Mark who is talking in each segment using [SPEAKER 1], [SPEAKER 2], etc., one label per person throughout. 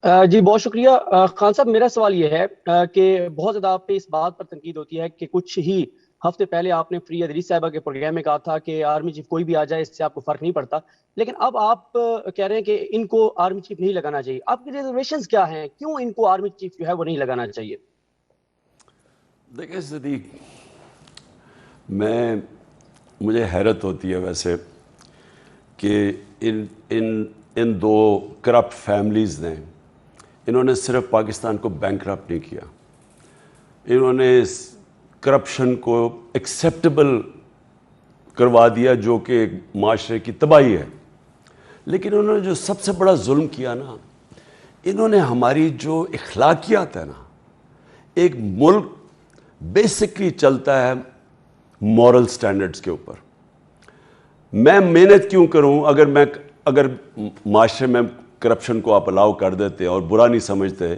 [SPEAKER 1] جی بہت شکریہ خان صاحب. میرا سوال یہ ہے کہ بہت زیادہ آپ پہ اس بات پر تنقید ہوتی ہے کہ کچھ ہی ہفتے پہلے آپ نے فری ادریس صاحبہ کے پروگرام میں کہا تھا کہ آرمی چیف کوئی بھی آ جائے اس سے آپ کو فرق نہیں پڑتا، لیکن اب آپ کہہ رہے ہیں کہ ان کو آرمی چیف نہیں لگانا چاہیے. آپ کی ریزرویشنز کیا ہیں؟ کیوں ان کو آرمی چیف جو ہے وہ نہیں لگانا چاہیے؟
[SPEAKER 2] دیکھیں صدیق، مجھے حیرت ہوتی ہے ویسے کہ ان دو کرپٹ فیملیز نے، انہوں نے صرف پاکستان کو بینکرپٹ نہیں کیا، انہوں نے اس کرپشن کو ایکسیپٹیبل کروا دیا جو کہ ایک معاشرے کی تباہی ہے. لیکن انہوں نے جو سب سے بڑا ظلم کیا نا، انہوں نے ہماری جو اخلاقیات ہے نا، ایک ملک بیسکلی چلتا ہے مورل سٹینڈرڈز کے اوپر. میں محنت کیوں کروں اگر معاشرے میں کرپشن کو آپ الاؤ کر دیتے اور برا نہیں سمجھتے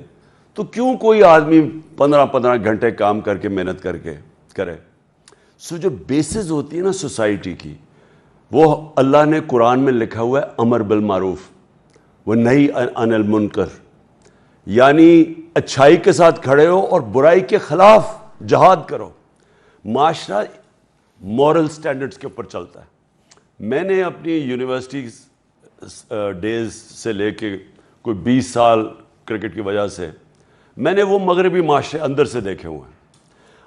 [SPEAKER 2] تو کیوں کوئی آدمی 15 گھنٹے کام کر کے محنت کر کے کرے. سو جو بیسز ہوتی ہے نا سوسائٹی کی، وہ اللہ نے قرآن میں لکھا ہوا ہے امر بالمعروف وہ نہی عن المنکر، یعنی اچھائی کے ساتھ کھڑے ہو اور برائی کے خلاف جہاد کرو. معاشرہ مورل سٹینڈرڈز کے اوپر چلتا ہے. میں نے اپنی یونیورسٹی ڈیز سے لے کے کوئی 20 سال کرکٹ کی وجہ سے میں نے وہ مغربی معاشرے اندر سے دیکھے ہوئے ہیں.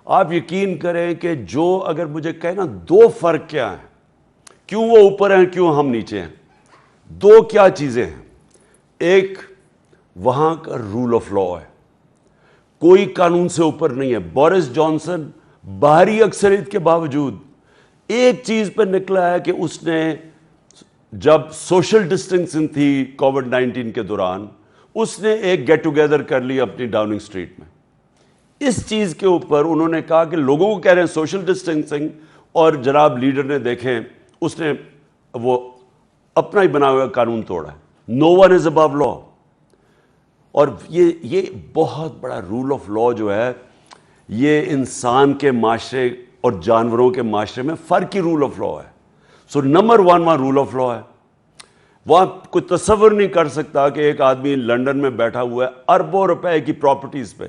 [SPEAKER 2] آپ یقین کریں کہ جو اگر مجھے کہے نا دو فرق کیا ہیں، کیوں وہ اوپر ہیں کیوں ہم نیچے ہیں، دو کیا چیزیں ہیں. ایک وہاں کا رول آف لا ہے، کوئی قانون سے اوپر نہیں ہے. بورس جانسن باہری اکثریت کے باوجود ایک چیز پہ نکلا ہے کہ اس نے جب سوشل ڈسٹینسنگ تھی کووڈ-19 کے دوران، اس نے ایک گیٹ ٹوگیدر کر لی اپنی ڈاؤننگ اسٹریٹ میں. اس چیز کے اوپر انہوں نے کہا کہ لوگوں کو کہہ رہے ہیں سوشل ڈسٹینسنگ، اور جناب لیڈر نے دیکھیں اس نے وہ اپنا ہی بنا ہوا قانون توڑا ہے. نو ون از ابو لا. اور یہ بہت بڑا رول آف لا جو ہے، یہ انسان کے معاشرے اور جانوروں کے معاشرے میں فرق ہی رول آف لا ہے. سو نمبر 1 وہاں رول آف لا ہے. وہاں کوئی تصور نہیں کر سکتا کہ ایک آدمی لنڈن میں بیٹھا ہوا ہے اربوں روپے کی پراپرٹیز پہ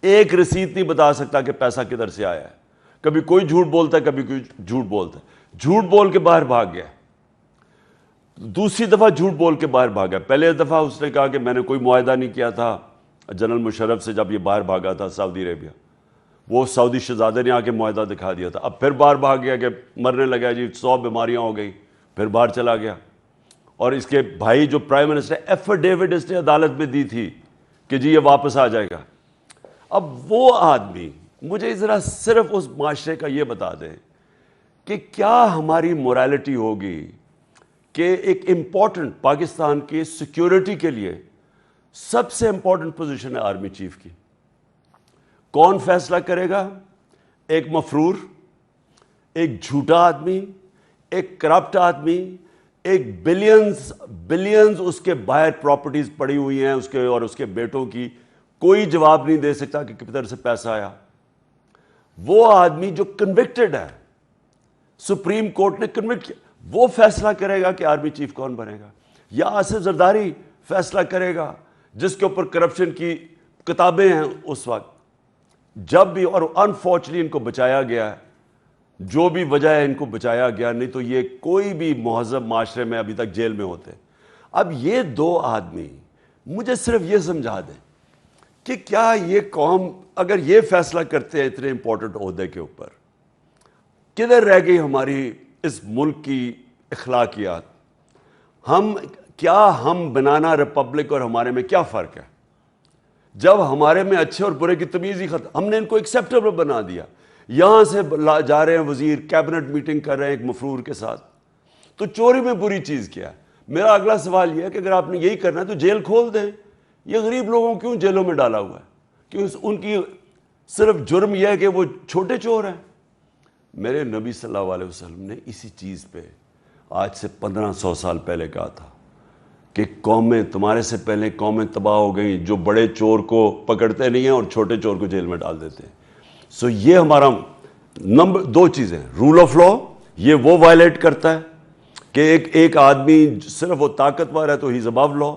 [SPEAKER 2] ایک رسید نہیں بتا سکتا کہ پیسہ کدھر سے آیا ہے. کبھی کوئی جھوٹ بولتا ہے، کبھی کوئی جھوٹ بولتا ہے. جھوٹ بول کے باہر بھاگ گیا، دوسری دفعہ جھوٹ بول کے باہر بھاگا. پہلے دفعہ اس نے کہا کہ میں نے کوئی معاہدہ نہیں کیا تھا جنرل مشرف سے جب یہ باہر بھاگا تھا سعودی عربیہ. وہ سعودی شہزادے نے آ کے معاہدہ دکھا دیا تھا. اب پھر باہر بھاگ گیا کہ مرنے لگا جی 100 بیماریاں ہو گئی، پھر باہر چلا گیا. اور اس کے بھائی جو پرائم منسٹر ایفیڈیوٹ اس نے عدالت میں دی تھی کہ جی یہ واپس آ جائے گا. اب وہ آدمی مجھے ذرا صرف اس معاشرے کا یہ بتا دے کہ کیا ہماری مورالٹی ہوگی کہ ایک امپورٹنٹ پاکستان کی سیکیورٹی کے لیے سب سے امپورٹنٹ پوزیشن ہے آرمی چیف کی. کون فیصلہ کرے گا؟ ایک مفرور، ایک جھوٹا آدمی، ایک کرپٹ آدمی، ایک بلینز اس کے باہر پراپرٹیز پڑی ہوئی ہیں اس کے اور اس کے بیٹوں کی، کوئی جواب نہیں دے سکتا کہ کدھر سے پیسہ آیا. وہ آدمی جو کنوکٹڈ ہے، سپریم کورٹ نے کنوکٹ کیا، وہ فیصلہ کرے گا کہ آرمی چیف کون بنے گا. یا آصف زرداری فیصلہ کرے گا جس کے اوپر کرپشن کی کتابیں ہیں اس وقت جب بھی. اور انفارچونیٹلی ان کو بچایا گیا ہے، جو بھی وجہ ہے ان کو بچایا گیا، نہیں تو یہ کوئی بھی مہذب معاشرے میں ابھی تک جیل میں ہوتے. اب یہ دو آدمی مجھے صرف یہ سمجھا دیں کہ کیا یہ قوم اگر یہ فیصلہ کرتے ہیں اتنے امپورٹنٹ عہدے کے اوپر، کدھر رہ گئی ہماری اس ملک کی اخلاقیات؟ ہم بنانا ریپبلک اور ہمارے میں کیا فرق ہے؟ جب ہمارے میں اچھے اور برے کی تمیز ہی ختم، ہم نے ان کو ایکسیپٹیبل بنا دیا. یہاں سے جا رہے ہیں وزیر کیبنٹ میٹنگ کر رہے ہیں ایک مفرور کے ساتھ، تو چوری میں بری چیز کیا ہے؟ میرا اگلا سوال یہ ہے کہ اگر آپ نے یہی کرنا ہے تو جیل کھول دیں. یہ غریب لوگوں کیوں جیلوں میں ڈالا ہوا ہے؟ کیوں ان کی صرف جرم یہ ہے کہ وہ چھوٹے چور ہیں؟ میرے نبی صلی اللہ علیہ وسلم نے اسی چیز پہ آج سے 1500 سال پہلے کہا تھا کہ قومیں تمہارے سے پہلے قومیں تباہ ہو گئیں جو بڑے چور کو پکڑتے نہیں ہیں اور چھوٹے چور کو جیل میں ڈال دیتے ہیں. سو یہ ہمارا نمبر 2 چیزیں، رول آف لا یہ وہ وائلیٹ کرتا ہے کہ ایک آدمی صرف وہ طاقتور ہے تو ہی از ابو لا،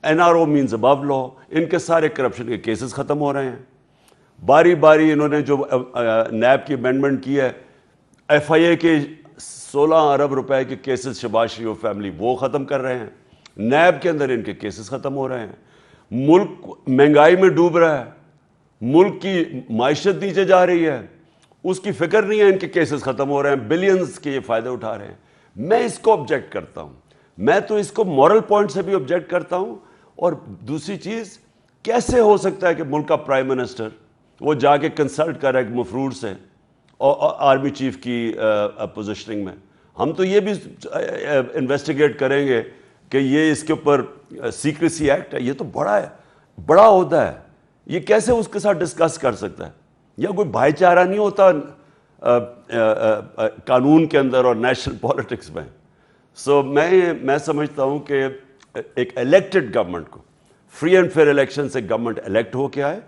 [SPEAKER 2] NRO means above law. ان کے سارے کرپشن کے کیسز ختم ہو رہے ہیں. باری باری انہوں نے جو نیب کی امینڈمنٹ کی ہے, FIA کے 16 ارب روپے کے کیسز شہباز شریف اور فیملی وہ ختم کر رہے ہیں. نیب کے اندر ان کے کیسز ختم ہو رہے ہیں. ملک مہنگائی میں ڈوب رہا ہے, ملک کی معیشت نیچے جا رہی ہے, اس کی فکر نہیں ہے, ان کے کیسز ختم ہو رہے ہیں, بلینز کے یہ فائدے اٹھا رہے ہیں. میں اس کو آبجیکٹ کرتا ہوں, میں تو اس کو مورل پوائنٹ سے بھی آبجیکٹ کرتا ہوں. اور دوسری چیز, کیسے ہو سکتا ہے کہ ملک کا پرائم منسٹر وہ جا کے کنسلٹ کر رہا ہے مفرور سے آرمی چیف کی پوزیشننگ میں. ہم تو یہ بھی انویسٹیگیٹ کریں گے کہ یہ اس کے اوپر سیکریسی ایکٹ ہے, یہ تو بڑا عہدہ ہے, یہ کیسے اس کے ساتھ ڈسکس کر سکتا ہے؟ یا کوئی بھائی چارہ نہیں ہوتا قانون کے اندر اور نیشنل پالیٹکس میں؟ سو میں سمجھتا ہوں کہ ایک الیکٹڈ گورنمنٹ کو فری اینڈ فیئر الیکشن سے گورنمنٹ الیکٹ ہو کے آئے,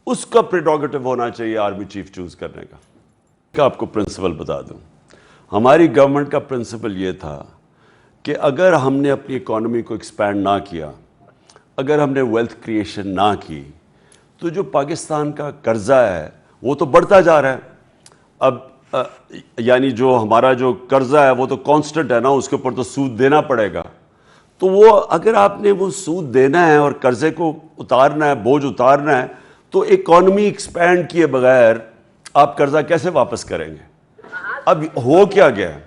[SPEAKER 2] اس کا پریروگیٹو ہونا چاہیے آرمی چیف چوز کرنے کا. آپ کو پرنسپل بتا دوں, ہماری گورنمنٹ کا پرنسپل یہ تھا کہ اگر ہم نے اپنی اکانومی کو ایکسپینڈ نہ کیا, اگر ہم نے ویلتھ کریشن نہ کی, تو جو پاکستان کا قرضہ ہے وہ تو بڑھتا جا رہا ہے. اب یعنی جو ہمارا جو قرضہ ہے وہ تو کانسٹنٹ ہے نا, اس کے اوپر تو سود دینا پڑے گا. تو وہ اگر آپ نے وہ سود دینا ہے اور قرضے کو اتارنا ہے, بوجھ اتارنا ہے, تو اکانومی ایکسپینڈ کیے بغیر آپ قرضہ کیسے واپس کریں گے؟ اب ہو کیا گیا ہے؟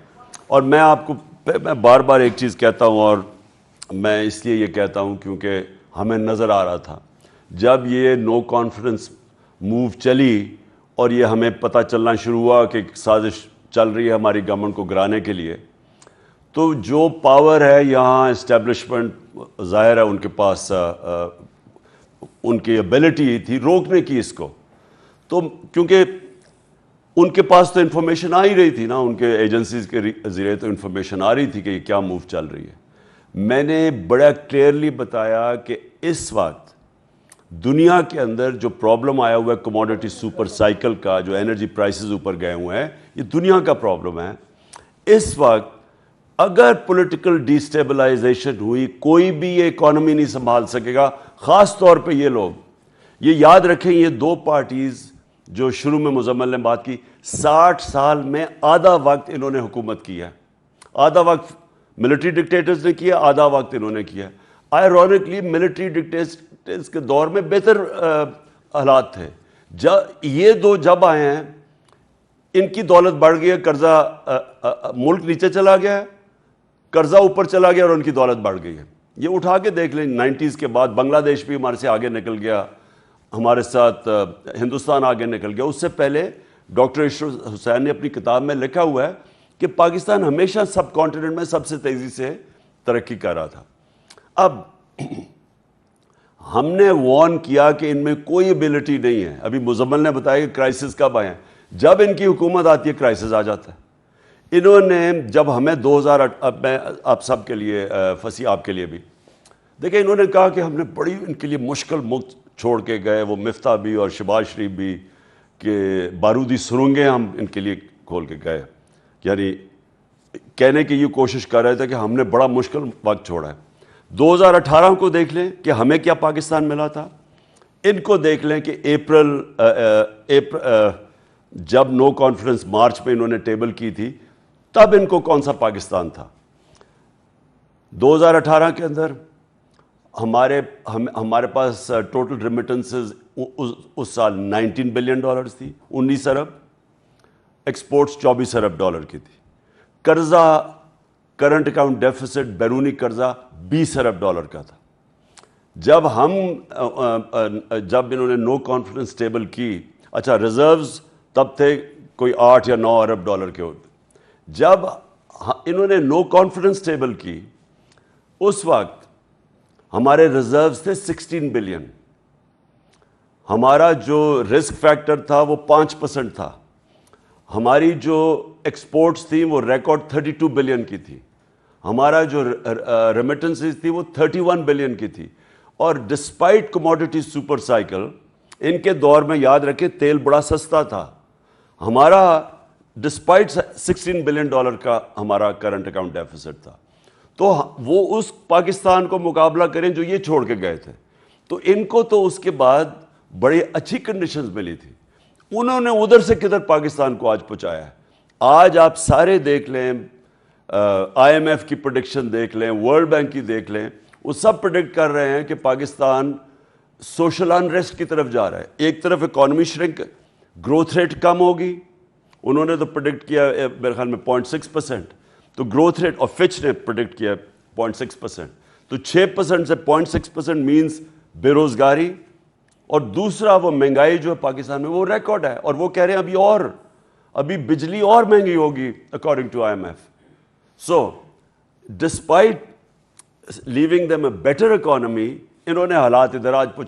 [SPEAKER 2] اور میں آپ کو میں بار بار ایک چیز کہتا ہوں, اور میں اس لیے یہ کہتا ہوں کیونکہ ہمیں نظر آ رہا تھا جب یہ نو کانفیڈنس موو چلی اور یہ ہمیں پتہ چلنا شروع ہوا کہ سازش چل رہی ہے ہماری گورنمنٹ کو گرانے کے لیے, تو جو پاور ہے یہاں اسٹیبلشمنٹ ظاہر ہے ان کے پاس ان کی ایبلٹی تھی روکنے کی اس کو. تو کیونکہ ان کے پاس تو انفارمیشن آ ہی رہی تھی نا, ان کے ایجنسیز کے ذریعے تو انفارمیشن آ رہی تھی کہ یہ کیا موو چل رہی ہے. میں نے بڑا کلیئرلی بتایا کہ اس وقت دنیا کے اندر جو پرابلم آیا ہوا ہے کموڈٹی سپر سائیکل کا, جو انرجی پرائسز اوپر گئے ہوئے ہیں, یہ دنیا کا پرابلم ہے. اس وقت اگر پولیٹیکل ڈیسٹیبلائزیشن ہوئی, کوئی بھی یہ اکانومی نہیں سنبھال سکے گا, خاص طور پہ یہ لوگ. یہ یاد رکھیں, یہ دو پارٹیز جو شروع میں مزمل نے بات کی, 60 سال میں آدھا وقت انہوں نے حکومت کی ہے, آدھا وقت ملٹری ڈکٹیٹرز نے کیا, آدھا وقت انہوں نے کیا. آئرونکلی ملٹری ڈکٹیٹرز کے دور میں بہتر حالات تھے. یہ دو جب آئے ہیں, ان کی دولت بڑھ گئی ہے, قرضہ ملک نیچے چلا گیا ہے, قرضہ اوپر چلا گیا اور ان کی دولت بڑھ گئی ہے. یہ اٹھا کے دیکھ لیں, 90s کے بعد بنگلہ دیش بھی ہمارے سے آگے نکل گیا, ہمارے ساتھ ہندوستان آگے نکل گیا. اس سے پہلے ڈاکٹر اشرف حسین نے اپنی کتاب میں لکھا ہوا ہے کہ پاکستان ہمیشہ سب کانٹیننٹ میں سب سے تیزی سے ترقی کر رہا تھا. اب ہم نے وارن کیا کہ ان میں کوئی ایبلٹی نہیں ہے. ابھی مزمل نے بتایا کہ کرائسس کب آئے ہیں, جب ان کی حکومت آتی ہے کرائسس آ جاتا ہے. انہوں نے جب ہمیں 2008, اب میں آپ سب کے لیے فصیح آپ کے لیے بھی دیکھیں, انہوں نے کہا کہ ہم نے بڑی ان کے لیے مشکل ملک چھوڑ کے گئے, وہ مفتاح بھی اور شہباز شریف بھی, کہ بارودی سرنگیں ہم ان کے لیے کھول کے گئے. یعنی کہنے کی یہ کوشش کر رہے تھے کہ ہم نے بڑا مشکل وقت چھوڑا ہے. 2018 کو دیکھ لیں کہ ہمیں کیا پاکستان ملا تھا, ان کو دیکھ لیں کہ اپریل جب نو کانفیڈنس مارچ پہ انہوں نے ٹیبل کی تھی, تب ان کو کون سا پاکستان تھا. 2018 کے اندر ہمارے پاس ٹوٹل ریمیٹنسز اس سال $19 بلین تھی, 19 ارب, ایکسپورٹس 24 ارب ڈالر کی تھی. قرضہ کرنٹ اکاؤنٹ ڈیفیسٹ بیرونی قرضہ 20 ارب ڈالر کا تھا. جب انہوں نے نو کانفیڈنس ٹیبل کی, اچھا ریزروز تب تھے کوئی 8 یا 9 ارب ڈالر کے ہوتے. جب انہوں نے نو کانفیڈنس ٹیبل کی, اس وقت ہمارے ریزروز تھے 16 بلین. ہمارا جو رسک فیکٹر تھا وہ 5% تھا. ہماری جو ایکسپورٹس تھیں وہ ریکارڈ 32 بلین کی تھی. ہمارا جو ریمیٹنسز تھی وہ 31 بلین کی تھی. اور ڈسپائٹ کموڈٹی سپر سائیکل, ان کے دور میں یاد رکھیں تیل بڑا سستا تھا. ہمارا ڈسپائٹ $16 بلین کا ہمارا کرنٹ اکاؤنٹ ڈیفیسٹ تھا. تو وہ اس پاکستان کو مقابلہ کریں جو یہ چھوڑ کے گئے تھے. تو ان کو تو اس کے بعد بڑی اچھی کنڈیشنز ملی تھی, انہوں نے ادھر سے کدھر پاکستان کو آج پہنچایا ہے. آج آپ سارے دیکھ لیں, آئی ایم ایف کی پروڈکشن دیکھ لیں, ورلڈ بینک کی دیکھ لیں, وہ سب پروڈکٹ کر رہے ہیں کہ پاکستان سوشل انریسٹ کی طرف جا رہا ہے. ایک طرف اکانومی شرنک, گروتھ ریٹ کم ہوگی, انہوں نے تو پروڈکٹ کیا میرے خیال میں 0.6%, تو گروتھ ریٹ, اور فچ نے پروڈکٹ کیا 0.6%, تو 6% سے 0.6% مینز بے روزگاری, اور دوسرا وہ مہنگائی جو ہے پاکستان میں وہ ریکارڈ ہے, اور وہ کہہ رہے ہیں ابھی بجلی اور مہنگی ہوگی according to I M F. So despite leaving them a better economy, انہوں نے حالات ادھر آج